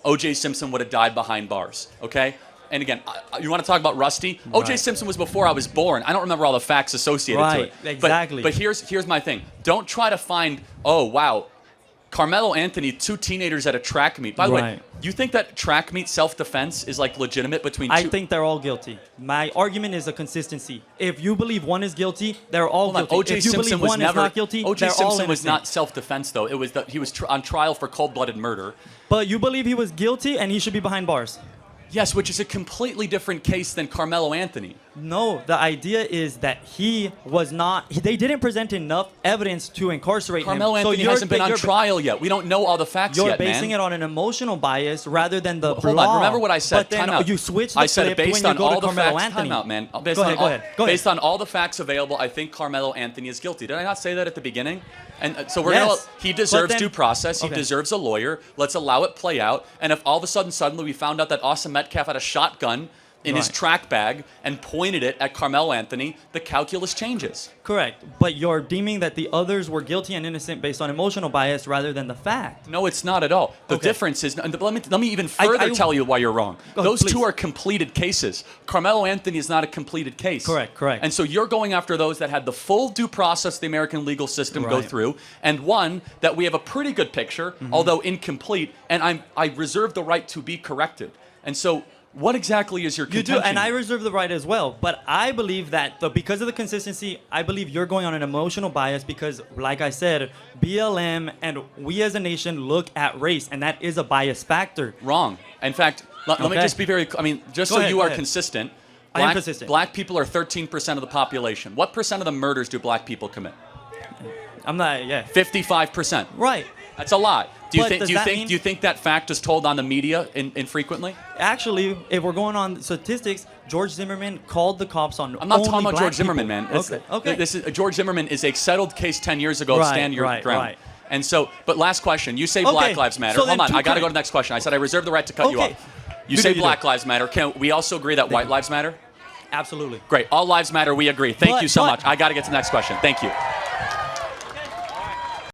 O.J. Simpson would have died behind bars, okay? And again, you want to talk about Rusty? Right. O.J. Simpson was before I was born. I don't remember all the facts associated to it. Right, exactly. But here's my thing. Don't try to find, oh, wow, Carmelo Anthony, 2 teenagers at a track meet. By the way, you think that track meet self-defense is like legitimate between two? I think they're all guilty. My argument is a consistency. If you believe one is guilty, they're all guilty. O.J. If you Simpson believe was one never. is not guilty, O.J. they're all Simpson was innocent. not self-defense though. It was that he was on trial for cold-blooded murder. But you believe he was guilty and he should be behind bars? Yes, which is a completely different case than Carmelo Anthony. No, the idea is that he was not. They didn't present enough evidence to incarcerate Carmelo him. Anthony hasn't been on trial yet. We don't know all the facts You're yet, man. basing it on an emotional bias rather than the Hold law. on, remember what I said. But then Time out. you switch the I said flip it based when you on go all to the Carmelo facts. Anthony. Time out, man. Go ahead. Based on all the facts available, I think Carmelo Anthony is guilty. Did I not say that at the beginning? And so we're Yes. gonna. He deserves then- due process. He deserves a lawyer. Let's allow it play out. And if all of a suddenly we found out that Austin Metcalf had a shotgun in his track bag and pointed it at Carmelo Anthony, the calculus changes. Correct. But you're deeming that the others were guilty and innocent based on emotional bias rather than the fact. No, it's not at all. The difference is, and let me even further tell you why you're wrong. Those two are completed cases. Carmelo Anthony is not a completed case. Correct. And so you're going after those that had the full due process the American legal system go through, and one that we have a pretty good picture, although incomplete, and I reserve the right to be corrected. And so what exactly is your contention? You do, and I reserve the right as well. But I believe that because of the consistency, I believe you're going on an emotional bias because, like I said, BLM and we as a nation look at race, and that is a bias factor. Wrong. In fact, let me just be just so you are consistent. I am consistent. Black people are 13% of the population. What percent of the murders do black people commit? I'm not, 55%. Right. That's a lot. Do But you think that fact is told on the media infrequently? Actually, if we're going on statistics, George Zimmerman called the cops on. I'm not talking only about black George Zimmerman, people. man. Okay. George Zimmerman is a settled case 10 years ago. Stand your ground. Right. And so, but last question. You say Black Lives Matter. So Hold on. I got to correct. go to the next question. I said I reserve the right to cut you off. You say Black Lives Matter. Can we also agree that White Lives Matter? Absolutely. Great. All lives matter. We agree. Thank you so much. I got to get to the next question. Thank you.